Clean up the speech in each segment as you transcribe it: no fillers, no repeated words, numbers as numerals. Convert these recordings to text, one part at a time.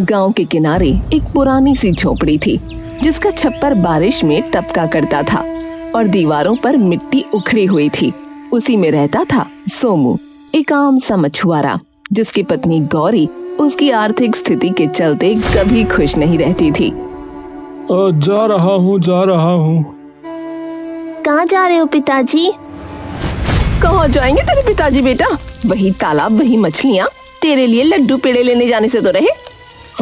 गांव के किनारे एक पुरानी सी झोपड़ी थी जिसका छप्पर बारिश में टपका करता था और दीवारों पर मिट्टी उखड़ी हुई थी। उसी में रहता था सोमू, एक आम सा मछुआरा जिसकी पत्नी गौरी उसकी आर्थिक स्थिति के चलते कभी खुश नहीं रहती थी। जा रहा हूँ। कहाँ जा रहे हो पिताजी? कहाँ जाएंगे तेरे पिताजी बेटा? वही तालाब, वही मछलियाँ, तेरे लिए लड्डू पेड़े लेने जाने से तो रहे।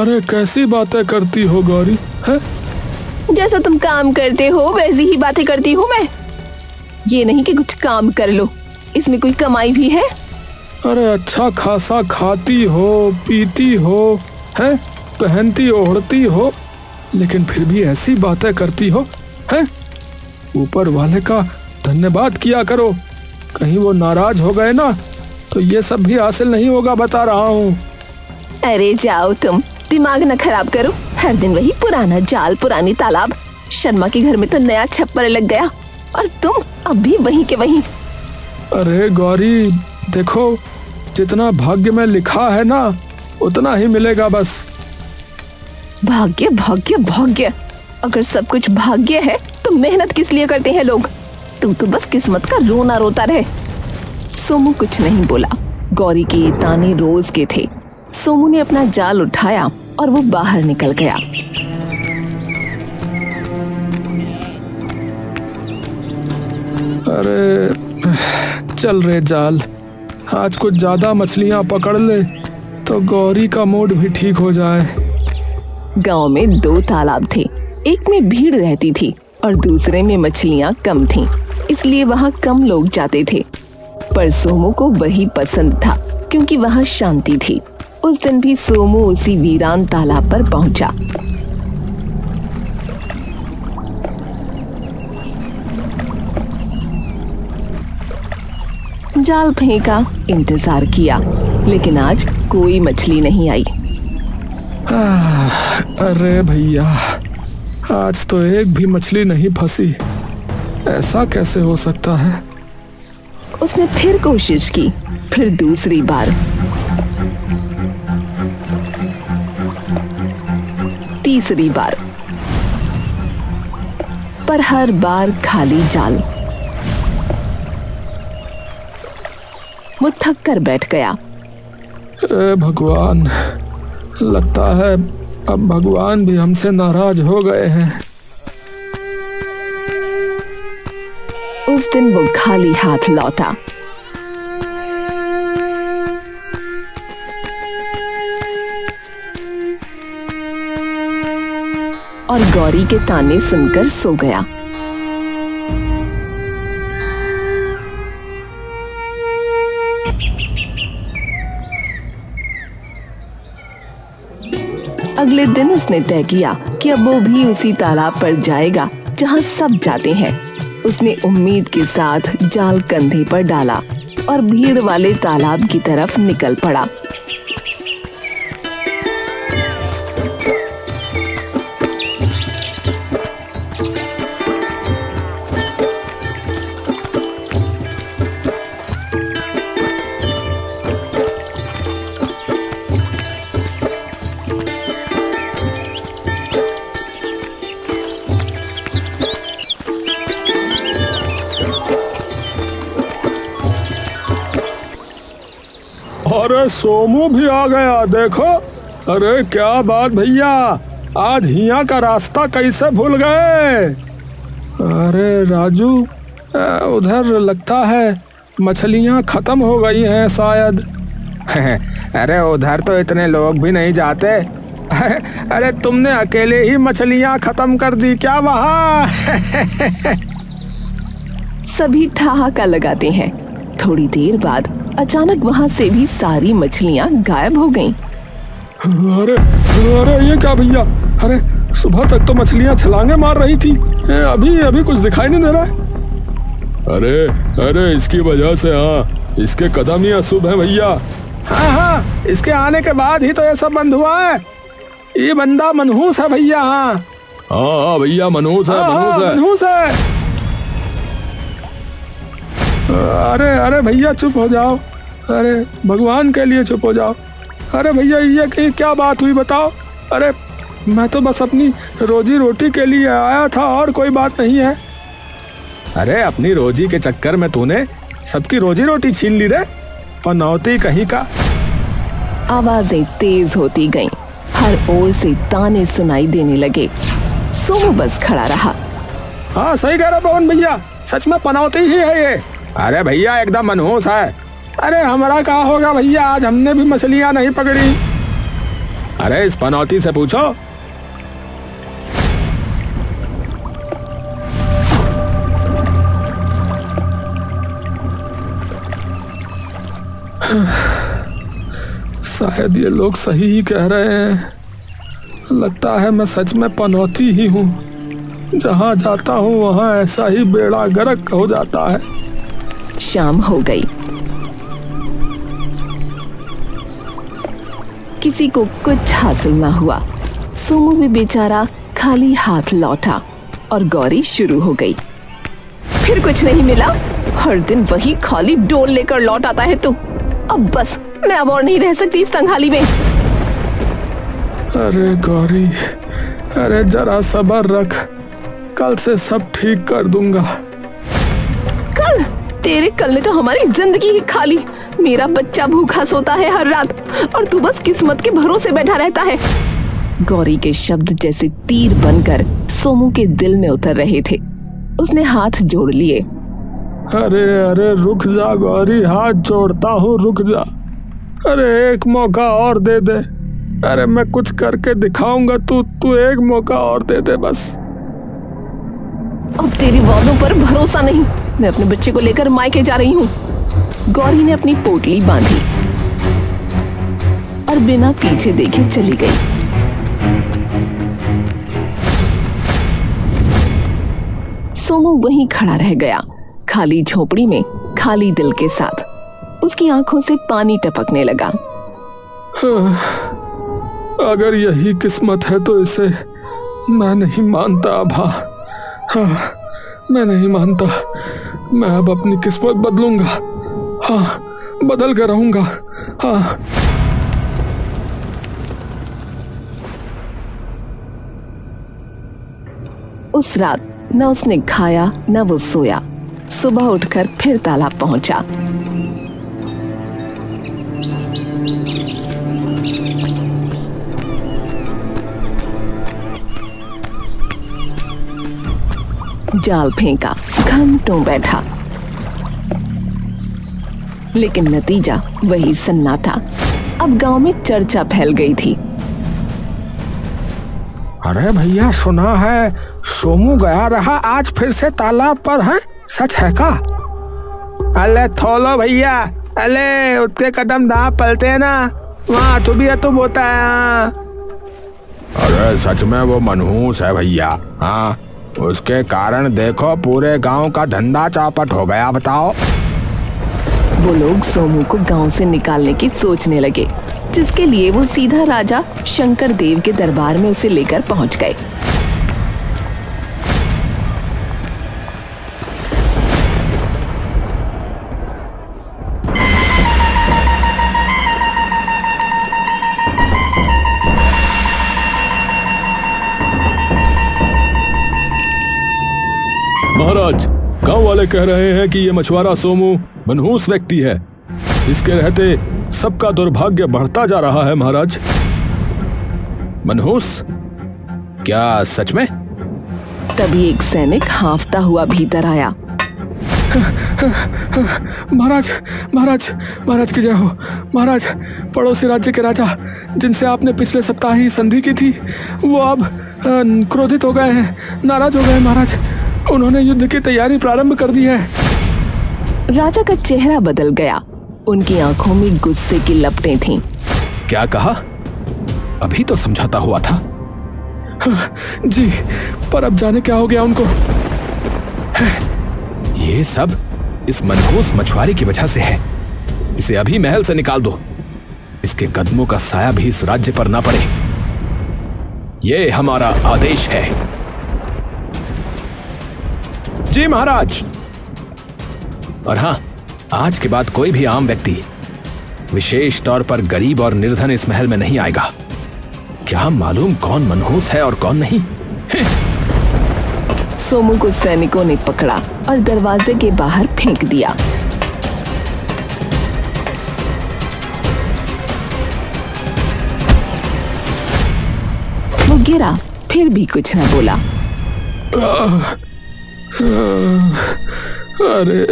अरे कैसी बातें करती हो गौरी, है? जैसा तुम काम करते हो वैसी ही बातें करती हूँ मैं। ये नहीं कि कुछ काम कर लो, इसमें कोई कमाई भी है? अरे अच्छा खासा खाती हो, पीती हो, है? पहनती ओढ़ती हो, लेकिन फिर भी ऐसी बातें करती हो, है? ऊपर वाले का धन्यवाद किया करो, कहीं वो नाराज हो गए ना तो ये सब भी हासिल नहीं होगा, बता रहा हूँ। अरे जाओ तुम, दिमाग न खराब करो। हर दिन वही पुराना जाल, पुरानी तालाब। शर्मा के घर में तो नया छप्पर लग गया और तुम अब भी वहीं के वहीं। अरे गौरी देखो, जितना भाग्य में लिखा है ना उतना ही मिलेगा बस। भाग्य भाग्य भाग्य, अगर सब कुछ भाग्य है तो मेहनत किस लिए करते हैं लोग? तू तो बस किस्मत का रोना रोता रहे। सोमू कुछ नहीं बोला। गौरी के ये ताने रोज के थे। सोमू ने अपना जाल उठाया और वो बाहर निकल गया। अरे चल रे जाल, आज कुछ ज्यादा मछलियां पकड़ ले तो गौरी का मूड भी ठीक हो जाए। गांव में 2 तालाब थे, एक में भीड़ रहती थी और दूसरे में मछलियां कम थीं, इसलिए वहां कम लोग जाते थे। पर सोमू को वही पसंद था क्योंकि वहां शांति थी। उस दिन भी सोमू उसी वीरान तालाब पर पहुंचा। जाल फेंका, इंतजार किया, लेकिन आज कोई मछली नहीं आई। अरे भैया, आज तो एक भी मछली नहीं फंसी, ऐसा कैसे हो सकता है? उसने फिर कोशिश की, फिर दूसरी बार, तीसरी बार, पर हर बार खाली जाल। वो थक कर बैठ गया। भगवान, लगता है अब भगवान भी हमसे नाराज हो गए हैं। उस दिन वो खाली हाथ लौटा। और गौरी के ताने सुनकर सो गया। अगले दिन उसने तय किया कि अब वो भी उसी तालाब पर जाएगा जहां सब जाते हैं। उसने उम्मीद के साथ जाल कंधे पर डाला और भीड़ वाले तालाब की तरफ निकल पड़ा। अरे सोमू भी आ गया, देखो। अरे क्या बात भैया, आज हिया का रास्ता कैसे भूल गए? अरे राजू, उधर लगता है मछलियां खत्म हो गई हैं शायद। अरे उधर तो इतने लोग भी नहीं जाते। अरे तुमने अकेले ही मछलियां खत्म कर दी क्या वहाँ? सभी ठहाका लगाते हैं। थोड़ी देर बाद अचानक वहां से भी सारी मछलियां गायब हो गईं। अरे अरे ये क्या भैया? अरे सुबह तक तो मछलियां छलांगे मार रही थी, अभी अभी कुछ दिखाई नहीं दे रहा है। अरे अरे इसकी वजह से, हाँ, इसके कदम ही अशुभ है भैया। हाँ, इसके आने के बाद ही तो ये सब बंद हुआ है। ये बंदा मनहूस है भैया। हाँ भैया, मनहूस है, मनहूस है। अरे अरे भैया चुप हो जाओ, अरे भगवान के लिए चुप हो जाओ। अरे भैया ये क्या बात हुई बताओ। अरे मैं तो बस अपनी रोजी रोटी के लिए आया था और कोई बात नहीं है। अरे अपनी रोजी के चक्कर में तूने सबकी रोजी रोटी छीन ली रे, पनौती कहीं का। आवाजें तेज होती गईं, हर ओर से ताने सुनाई देने लगे। सोमू बस खड़ा रहा। हाँ सही कह रहा पवन भैया, सच में पनौती ही है ये। अरे भैया एकदम मनहूस है। अरे हमारा क्या होगा भैया, आज हमने भी मछलियां नहीं पकड़ी। अरे इस पनौती से पूछो। शायद ये लोग सही ही कह रहे हैं। लगता है मैं सच में पनौती ही हूँ। जहाँ जाता हूँ वहाँ ऐसा ही बेड़ा गर्क हो जाता है। शाम हो गई। किसी को कुछ हासिल ना हुआ। सोमू भी बेचारा खाली हाथ लौटा और गौरी शुरू हो गई। फिर कुछ नहीं मिला? हर दिन वही खाली डोल लेकर लौट आता है तू। अब बस, मैं अब और नहीं रह सकती इस संघाली में। अरे गौरी, अरे जरा सब्र रख, कल से सब ठीक कर दूंगा। कल? तेरे कल ने तो हमारी जिंदगी ही खा ली। मेरा बच्चा भूखा सोता है हर रात और तू बस किस्मत के भरोसे बैठा रहता है। गौरी के शब्द जैसे तीर बनकर सोमू के दिल में उतर रहे थे। उसने हाथ जोड़ लिए। अरे अरे रुक जा गौरी, हाथ जोड़ता हूँ, रुक जा। अरे एक मौका और दे दे। अरे मैं कुछ करके दिखाऊंगा, तू एक मौका और दे दे बस। अब तेरी वादों पर भरोसा नहीं। मैं अपने बच्चे को लेकर मायके जा रही हूँ। गौरी ने अपनी पोटली बांधी और बिना पीछे देखे चली गई। सोमू वहीं खड़ा रह गया, खाली झोपड़ी में, खाली दिल के साथ। उसकी आंखों से पानी टपकने लगा। अगर यही किस्मत है तो इसे मैं नहीं मानता अभा। हाँ, मैं नहीं मानता। मैं अब अपनी किस्मत बदलूंगा। हाँ, बदल कर रहूंगा। हाँ। उस रात न उसने खाया न वो सोया। सुबह उठकर फिर तालाब पहुंचा। जाल फेंका, घंटों बैठा, लेकिन नतीजा वही सन्नाटा। अब गांव में चर्चा फैल गई थी। अरे भैया सुना है सोमू गया रहा आज फिर से तालाब पर है, सच है का? अले थोलो भैया, अले उसके कदम ना पलते हैं ना, वहाँ तो भी तो बोता है। अरे सच में वो मनहूस है भैया। हाँ, उसके कारण देखो पूरे गांव का धंधा चौपट हो गया। बताओ। वो लोग सोमू को गांव से निकालने की सोचने लगे, जिसके लिए वो सीधा राजा शंकर देव के दरबार में उसे लेकर पहुंच गए। महाराज, गांव वाले कह रहे हैं कि ये मछुआरा सोमू मनहूस व्यक्ति है। इसके रहते सबका दुर्भाग्य बढ़ता जा रहा है महाराज। मनहूस? क्या सच में? तभी एक सैनिक हांफता हुआ भीतर आया। महाराज, महाराज, महाराज की जय हो। महाराज, पड़ोसी राज्य के राजा जिनसे आपने पिछले सप्ताह ही संधि की थी, वो अब क्रोधित हो गए हैं, नाराज हो गए महाराज। उन्होंने युद्ध की तैयारी प्रारंभ कर दी है। राजा का चेहरा बदल गया। उनकी आंखों में गुस्से की लपटें थीं। क्या कहा? अभी तो समझाता हुआ था। जी, पर अब जाने क्या हो गया उनको। ये सब इस मनहूस मछुआरे की वजह से है। इसे अभी महल से निकाल दो। इसके कदमों का साया भी इस राज्य पर ना पड़े। ये हमारा आदेश है। जी महाराज। और हाँ, आज के बाद कोई भी आम व्यक्ति, विशेष तौर पर गरीब और निर्धन, इस महल में नहीं आएगा। क्या मालूम कौन मनहूस है और कौन नहीं। सोमू को सैनिकों ने पकड़ा और दरवाजे के बाहर फेंक दिया। वो गिरा, फिर भी कुछ न बोला। अरे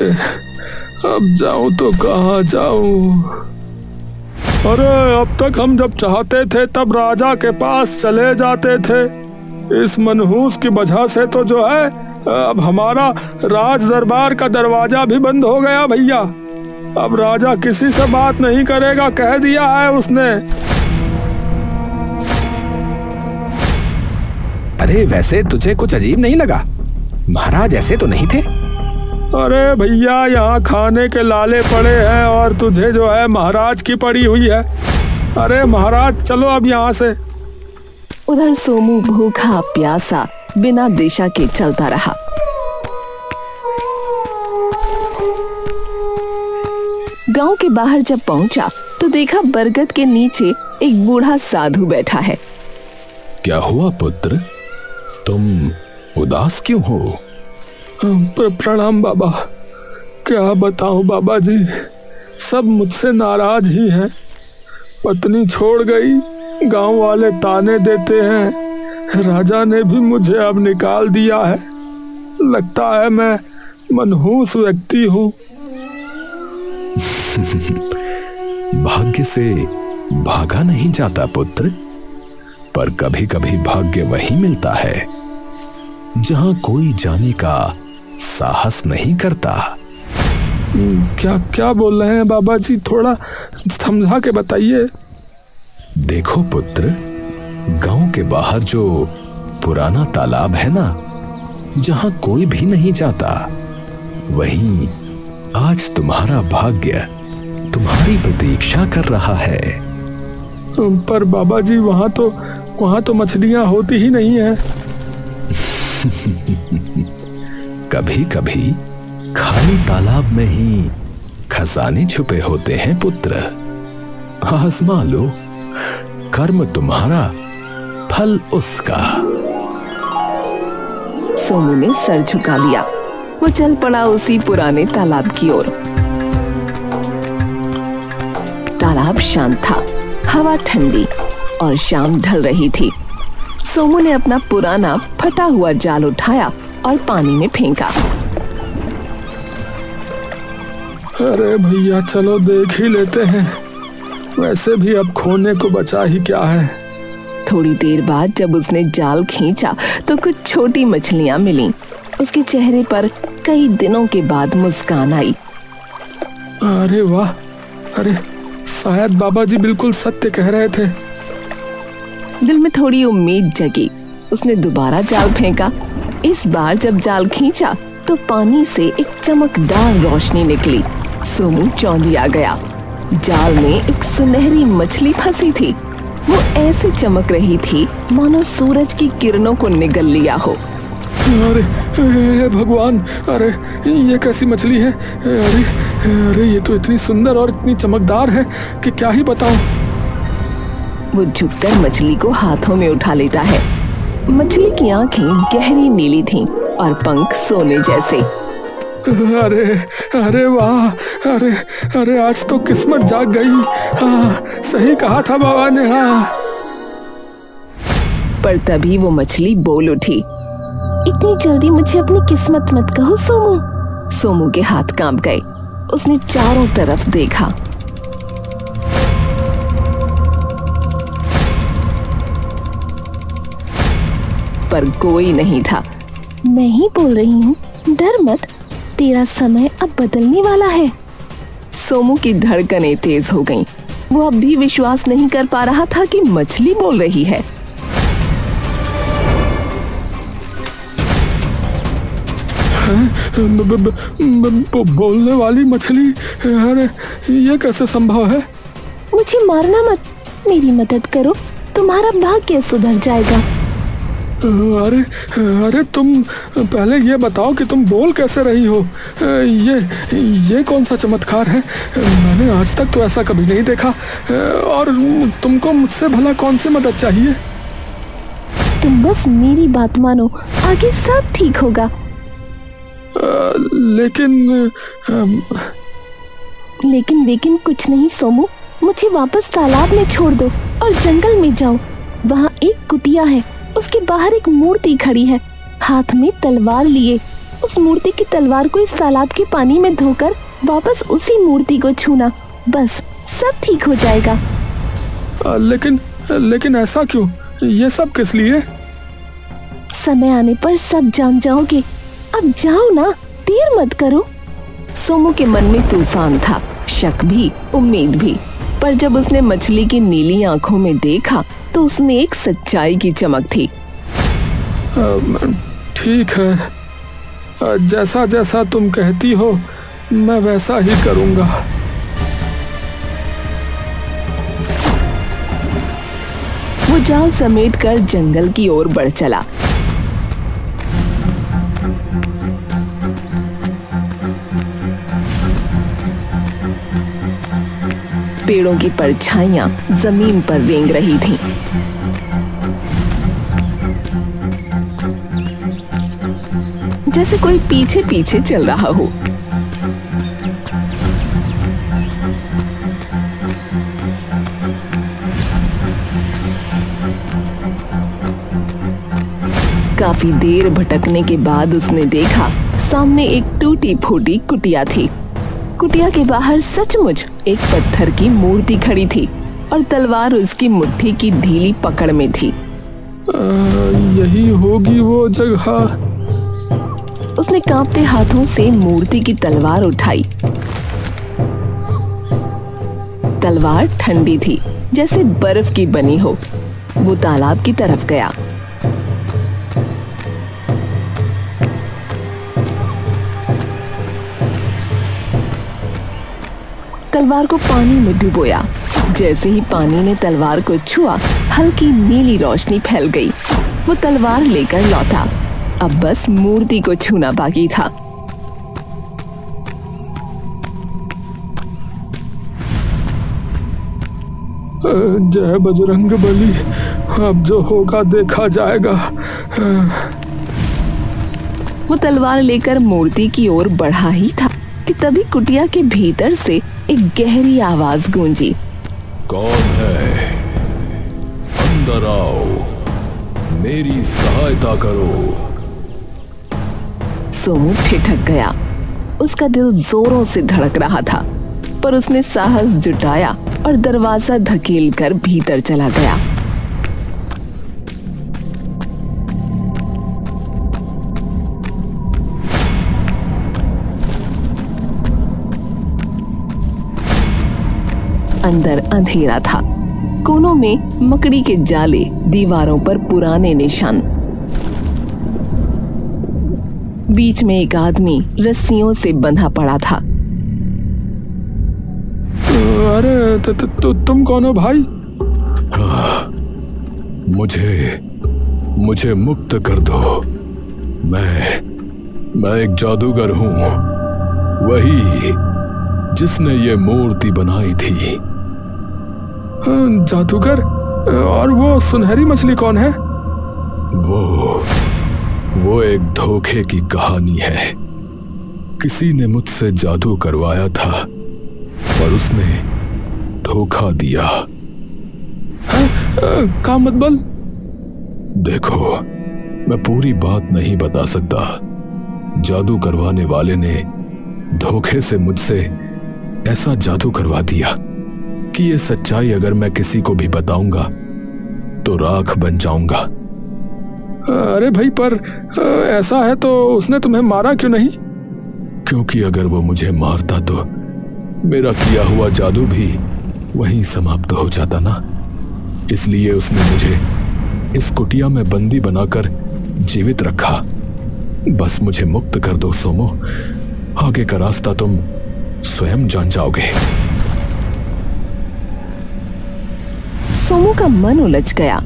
अब जाऊं तो कहाँ जाऊं? अरे अब तक हम जब चाहते थे तब राजा के पास चले जाते थे। इस मनहूस की वजह से तो जो है अब हमारा राज दरबार का दरवाजा भी बंद हो गया भैया। अब राजा किसी से बात नहीं करेगा, कह दिया है उसने। अरे वैसे तुझे कुछ अजीब नहीं लगा? महाराज ऐसे तो नहीं थे। अरे भैया, यहाँ खाने के लाले पड़े हैं और तुझे जो है महाराज की पड़ी हुई है। अरे महाराज चलो अब यहाँ से। उधर सोमू भूखा प्यासा बिना दिशा के चलता रहा। गांव के बाहर जब पहुंचा तो देखा बरगद के नीचे एक बूढ़ा साधु बैठा है। क्या हुआ पुत्र, तुम उदास क्यों हो? प्रणाम बाबा। क्या बताऊं बाबा जी, सब मुझसे नाराज ही हैं। पत्नी छोड़ गई, गांव वाले ताने देते हैं। राजा ने भी मुझे अब निकाल दिया है। लगता है मैं मनहूस व्यक्ति हूँ। भाग्य से भागा नहीं जाता पुत्र, पर कभी कभी भाग्य वही मिलता है जहां कोई जाने का साहस नहीं करता। क्या क्या बोल रहे हैं बाबा जी, थोड़ा समझा के बताइए। देखो पुत्र, गांव के बाहर जो पुराना तालाब है ना, जहां कोई भी नहीं जाता, वहीं आज तुम्हारा भाग्य तुम्हारी प्रतीक्षा कर रहा है। पर बाबा जी वहां तो मछलियां होती ही नहीं है। कभी कभी खाली तालाब में ही खजाने छुपे होते हैं पुत्र। आजमा लो, कर्म तुम्हारा, फल उसका। सोमू ने सर झुका लिया। वो चल पड़ा उसी पुराने तालाब की ओर। तालाब शांत था, हवा ठंडी और शाम ढल रही थी। सोमू ने अपना पुराना फटा हुआ जाल उठाया और पानी में फेंका। अरे भैया चलो देख ही लेते हैं, वैसे भी अब खोने को बचा ही क्या है। थोड़ी देर बाद जब उसने जाल खींचा तो कुछ छोटी मछलियां मिलीं। उसके चेहरे पर कई दिनों के बाद मुस्कान आई। अरे वाह, अरे शायद बाबा जी बिल्कुल सत्य कह रहे थे। दिल में थोड़ी उम्मीद जगी। उसने दोबारा जाल फेंका। इस बार जब जाल खींचा तो पानी से एक चमकदार रोशनी निकली। सोमू चौंधिया गया। जाल में एक सुनहरी मछली फंसी थी। वो ऐसे चमक रही थी मानो सूरज की किरणों को निगल लिया हो। अरे भगवान, अरे ये कैसी मछली है? अरे ये तो इतनी सुंदर और इतनी चमकदार है कि क्या ही बताऊं। वो झुककर मछली को हाथों में उठा लेता है। मछली की आंखें गहरी नीली थीं और पंख सोने जैसे। अरे वाह, अरे आज तो किस्मत जाग गई। हाँ, सही कहा था बाबा ने। हाँ। पर तभी वो मछली बोल उठी, इतनी जल्दी मुझे अपनी किस्मत मत कहो सोमू। सोमू के हाथ कांप गए। उसने चारों तरफ देखा। पर कोई नहीं था। मैं ही बोल रही हूँ, डर मत, तेरा समय अब बदलने वाला है। सोमू की धड़कनें तेज हो गईं। वो अब भी विश्वास नहीं कर पा रहा था कि मछली बोल रही है। बोलने वाली मछली? अरे ये कैसे संभव है? मुझे मारना मत, मेरी मदद करो, तुम्हारा भाग्य सुधर जाएगा। अरे अरे तुम पहले ये बताओ कि तुम बोल कैसे रही हो। ये कौन सा चमत्कार है? मैंने आज तक तो ऐसा कभी नहीं देखा। और तुमको मुझसे भला कौन सी मदद चाहिए? तुम बस मेरी बात मानो, आगे सब ठीक होगा। लेकिन कुछ नहीं सोमू, मुझे वापस तालाब में छोड़ दो और जंगल में जाओ। वहाँ एक कुटिया है, उसके बाहर एक मूर्ति खड़ी है, हाथ में तलवार लिए। उस मूर्ति की तलवार को इस तालाब के पानी में धोकर वापस उसी मूर्ति को छूना, बस सब ठीक हो जाएगा। लेकिन ऐसा क्यों? ये सब किस लिए? समय आने पर सब जान जाओगे। अब जाओ ना, देर मत करो। सोमू के मन में तूफान था, शक भी, उम्मीद भी। पर जब उसने मछली की नीली आंखों में देखा तो उसमें एक सच्चाई की चमक थी। ठीक है, जैसा जैसा तुम कहती हो मैं वैसा ही करूंगा। वो जाल समेटकर जंगल की ओर बढ़ चला। पेड़ों की परछाइयां जमीन पर रेंग रही थीं। जैसे कोई पीछे पीछे चल रहा हो। काफी देर भटकने के बाद उसने देखा सामने एक टूटी फूटी कुटिया थी। कुटिया के बाहर सचमुच एक पत्थर की मूर्ति खड़ी थी और तलवार उसकी मुट्ठी की ढीली पकड़ में थी। यही होगी वो जगह। उसने कांपते हाथों से मूर्ति की तलवार उठाई। तलवार ठंडी थी, जैसे बर्फ की बनी हो। वो तालाब की तरफ गया। तलवार को पानी में डुबोया। जैसे ही पानी ने तलवार को छुआ, हल्की नीली रोशनी फैल गई। वो तलवार लेकर लौटा। अब बस मूर्ति को छूना बाकी था। जय बजरंग बली, अब जो होगा देखा जाएगा। वो तलवार लेकर मूर्ति की ओर बढ़ा ही था कि तभी कुटिया के भीतर से एक गहरी आवाज गूंजी। कौन है? अंदर आओ, मेरी सहायता करो। सोमू ठिठक गया। उसका दिल जोरों से धड़क रहा था, पर उसने साहस जुटाया और दरवाजा धकेलकर भीतर चला गया। अंदर अंधेरा था। कोनों में मकड़ी के जाले, दीवारों पर पुराने निशान। बीच में एक आदमी रस्सियों से बंधा पड़ा था। अरे तुम कौन हो भाई? मुझे मुक्त कर दो। मैं एक जादूगर हूँ, वही जिसने ये मूर्ति बनाई थी। जादूगर? और वो सुनहरी मछली कौन है? वो एक धोखे की कहानी है। किसी ने मुझसे जादू करवाया था, पर उसने धोखा दिया। का मतलब? देखो, मैं पूरी बात नहीं बता सकता। जादू करवाने वाले ने धोखे से मुझसे ऐसा जादू करवा दिया कि ये सच्चाई अगर मैं किसी को भी बताऊंगा तो राख बन जाऊंगा। अरे भाई, पर ऐसा है तो उसने तुम्हें मारा क्यों नहीं? क्योंकि अगर वो मुझे मारता तो मेरा किया हुआ जादू भी वहीं समाप्त हो जाता ना। इसलिए उसने मुझे इस कुटिया में बंदी बनाकर जीवित रखा। बस मुझे मुक्त कर दो सोमो, आगे का रास्ता तुम स्वयं जान जाओगे। सोमू का मन उलझ गया।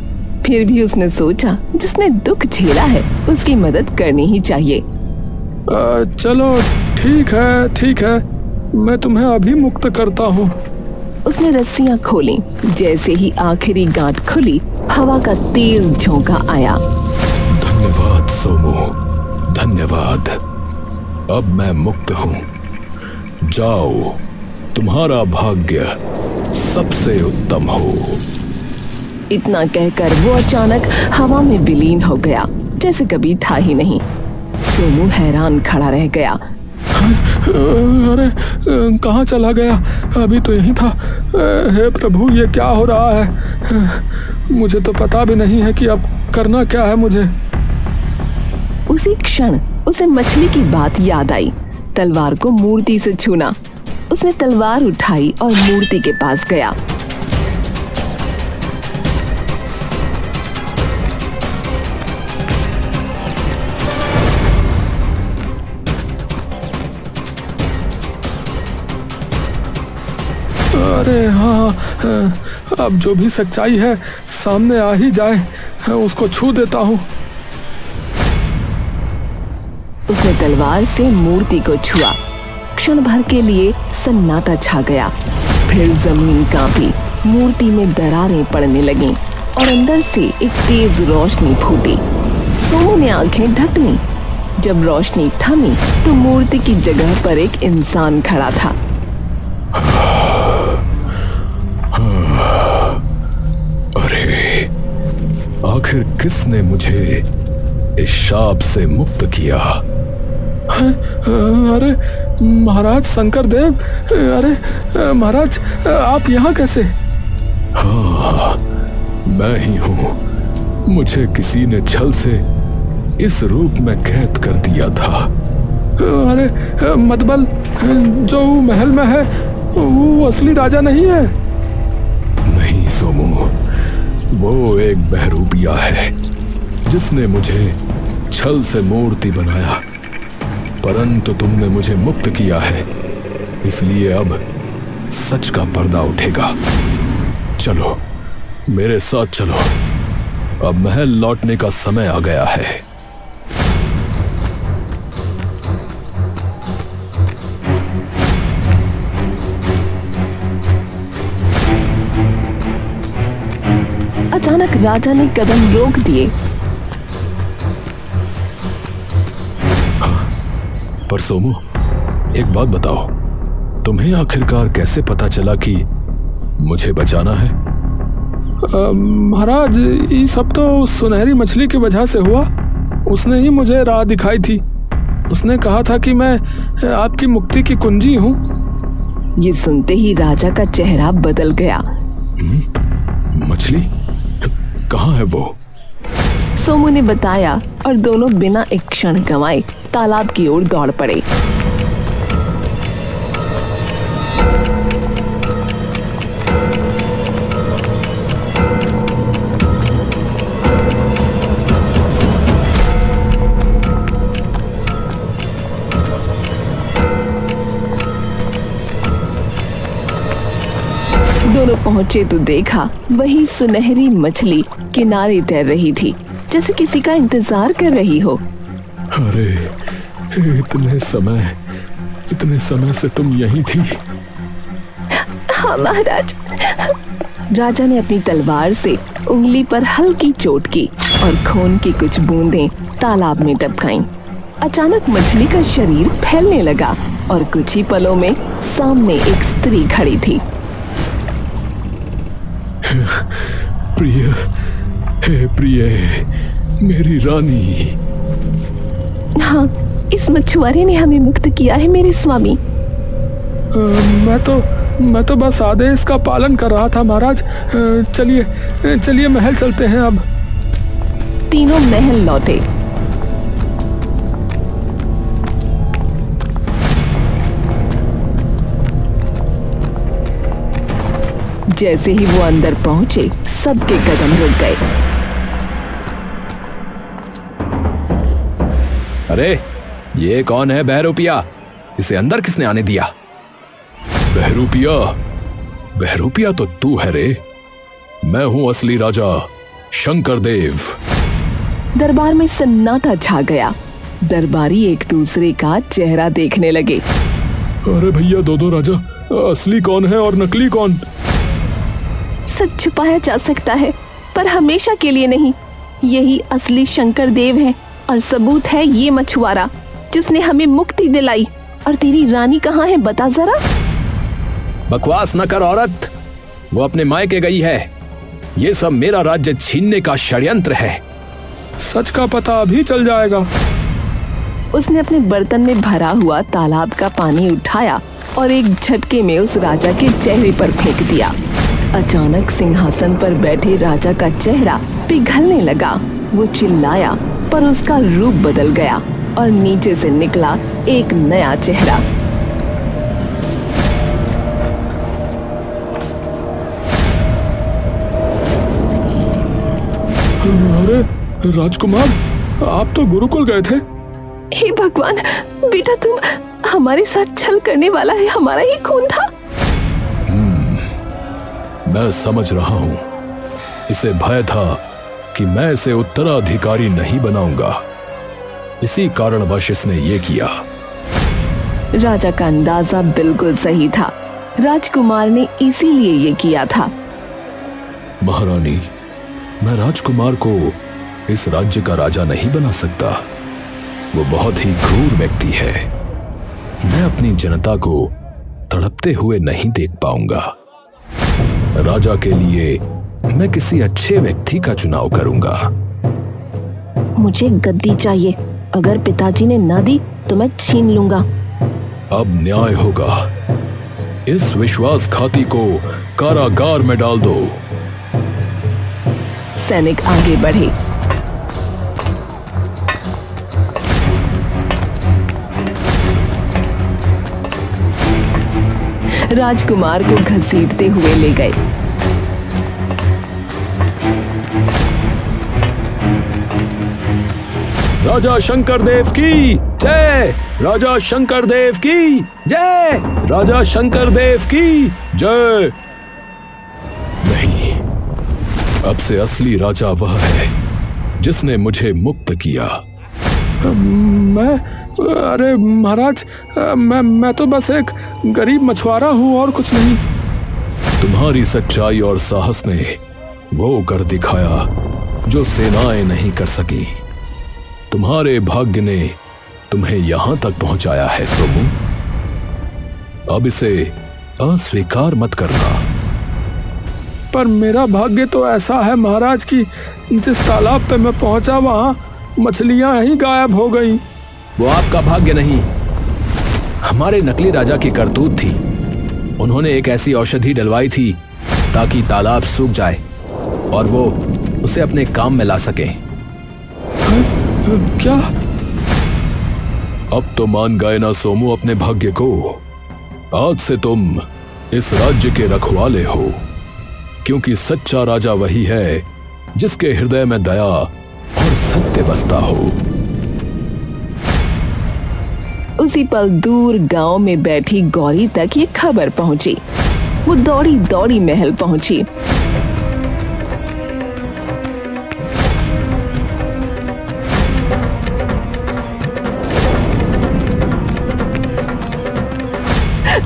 फिर भी उसने सोचा जिसने दुख झेला है उसकी मदद करनी ही चाहिए। चलो ठीक है, मैं तुम्हें अभी मुक्त करता हूँ। उसने रस्सियां खोली। जैसे ही आखिरी गांठ खुली, हवा का तेज झोंका आया। धन्यवाद सोमू, धन्यवाद। अब मैं मुक्त हूँ। जाओ, तुम्हारा भाग्य सबसे उत्तम हो। इतना कहकर वो अचानक हवा में विलीन हो गया, जैसे कभी था ही नहीं। सोमू हैरान खड़ा रह गया। अरे कहाँ चला गया? अभी तो यहीं था। हे प्रभु, ये क्या हो रहा है? मुझे तो पता भी नहीं है कि अब करना क्या है मुझे। उसी क्षण उसे मछली की बात याद आई। तलवार को मूर्ति से छूना। उसने तलवार उठाई और मूर्ति के पास गया। अरे हाँ, अब जो भी सच्चाई है सामने आ ही जाए, उसको छू देता हूँ। उसने तलवार से मूर्ति को छुआ। क्षण भर के लिए सन्नाटा छा गया। फिर जमीन कांपी, मूर्ति में दरारें पड़ने लगीं और अंदर से एक तेज रोशनी फूटी। सोमू ने आंखें ढक लीं। जब रोशनी थमी तो मूर्ति की जगह पर एक इंसान खड़ा था। अरे, आखिर किसने मुझे इस शाप से मुक्त किया? अरे महाराज शंकर देव, अरे महाराज, आप यहाँ कैसे? हाँ, मैं ही हूँ। मुझे किसी ने छल से इस रूप में कैद कर दिया था। अरे मतबल जो महल में है वो असली राजा नहीं है? नहीं सोमू, वो एक बहरूपिया है जिसने मुझे छल से मूर्ति बनाया। परंतु तुमने मुझे मुक्त किया है, इसलिए अब सच का पर्दा उठेगा। चलो, मेरे साथ चलो। अब महल लौटने का समय आ गया है। अचानक राजा ने कदम रोक दिए। पर सोमू, एक बात बताओ, तुम्हें आखिरकार कैसे पता चला कि मुझे बचाना है? महाराज, ये सब तो सुनहरी मछली की वजह से हुआ। उसने ही मुझे राह दिखाई थी। उसने कहा था कि मैं आपकी मुक्ति की कुंजी हूँ। ये सुनते ही राजा का चेहरा बदल गया। मछली कहाँ है वो? सोमू ने बताया और दोनों बिना एक क्षण गंवाए तालाब की ओर दौड़ पड़े। दोनों पहुंचे तो देखा वही सुनहरी मछली किनारे तैर रही थी, जैसे किसी का इंतजार कर रही हो। अरे, इतने समय से तुम यहीं थी? हाँ महाराज। राजा ने अपनी तलवार से उंगली पर हल्की चोट की और खून की कुछ बूंदें तालाब में टपकाईं। अचानक मछली का शरीर फैलने लगा और कुछ ही पलों में सामने एक स्त्री खड़ी थी। प्रिय, हे प्रिय, मेरी रानी। हाँ, इस मछुआरे ने हमें मुक्त किया है मेरे स्वामी। मैं तो बस आदेश का पालन कर रहा था महाराज। चलिए महल चलते हैं अब। तीनों महल लौटे। जैसे ही वो अंदर पहुंचे, सबके कदम रुक गए। अरे, ये कौन है बहरूपिया? इसे अंदर किसने आने दिया? बहरूपिया तो तू है रे। मैं हूं असली राजा, शंकर देव। दरबार में सन्नाटा छा गया। दरबारी एक दूसरे का चेहरा देखने लगे। अरे भैया दो राजा, असली कौन है और नकली कौन? सच छुपाया जा सकता है पर हमेशा के लिए नहीं। यही असली शंकर देव है और सबूत है ये मछुआरा जिसने हमें मुक्ति दिलाई। और तेरी रानी कहाँ है बता जरा। बकवास न कर औरत, वो अपने मायके गई है। ये सब मेरा राज्य छीनने का षड्यंत्र है। सच का पता अभी चल जाएगा। उसने अपने बर्तन में भरा हुआ तालाब का पानी उठाया और एक झटके में उस राजा के चेहरे पर फेंक दिया। अचानक सिंहासन पर बैठे राजा का चेहरा पिघलने लगा। वो चिल्लाया पर उसका रूप बदल गया और नीचे से निकला एक नया चेहरा। अरे राजकुमार, आप तो गुरुकुल गए थे। हे भगवान, बेटा तुम हमारे साथ छल करने वाला है, हमारा ही खून था। मैं समझ रहा हूँ। इसे भय था कि मैं इसे उत्तराधिकारी नहीं बनाऊंगा, इसी कारणवश इसने ये किया। राजा का अंदाजा बिल्कुल सही था। राजकुमार ने इसीलिए ये किया था। महारानी, मैं राजकुमार को इस राज्य का राजा नहीं बना सकता। वो बहुत ही क्रूर व्यक्ति है। मैं अपनी जनता को तड़पते हुए नहीं देख पाऊंगा। राजा के लिए मैं किसी अच्छे व्यक्ति का चुनाव करूंगा। मुझे गद्दी चाहिए। अगर पिताजी ने ना दी तो मैं छीन लूंगा। अब न्याय होगा। इस विश्वासघाती को कारागार में डाल दो। सैनिक आगे बढ़े। राजकुमार को घसीटते हुए ले गए। राजा शंकर देव की जय। राजा शंकर देव की जय। राजा शंकर देव की जय। नहीं, अब से असली राजा वह है जिसने मुझे मुक्त किया। अरे महाराज, मैं तो बस एक गरीब मछुआरा हूँ और कुछ नहीं। तुम्हारी सच्चाई और साहस ने वो कर दिखाया जो सेनाएं नहीं कर सकी। तुम्हारे भाग्य ने तुम्हें यहां तक पहुंचाया है सोमू। अब इसे अस्वीकार मत करना। पर मेरा भाग्य तो ऐसा है महाराज कि जिस तालाब पे मैं पहुंचा वहां मछलियां ही गायब हो गईं। वो आपका भाग्य नहीं, हमारे नकली राजा की करतूत थी। उन्होंने एक ऐसी औषधि डलवाई थी ताकि तालाब सूख जाए और वो उसे अपने काम में ला सके। क्या? अब तो मान गए ना सोमू अपने भाग्य को। आज से तुम इस राज्य के रखवाले हो, क्योंकि सच्चा राजा वही है जिसके हृदय में दया और सत्य बसता हो। उसी पल दूर गांव में बैठी गौरी तक ये खबर पहुंची। वो दौड़ी दौड़ी महल पहुंची।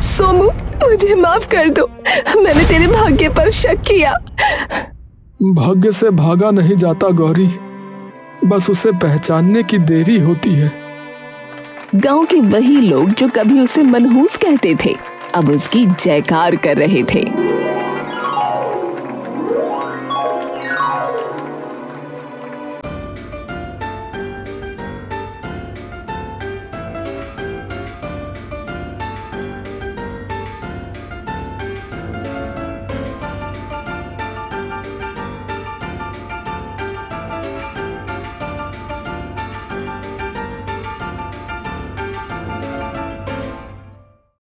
सोमू, मुझे माफ कर दो। मैंने तेरे भाग्य पर शक किया। भाग्य से भागा नहीं जाता गौरी, बस उसे पहचानने की देरी होती है। गांव के वही लोग जो कभी उसे मनहूस कहते थे अब उसकी जयकार कर रहे थे।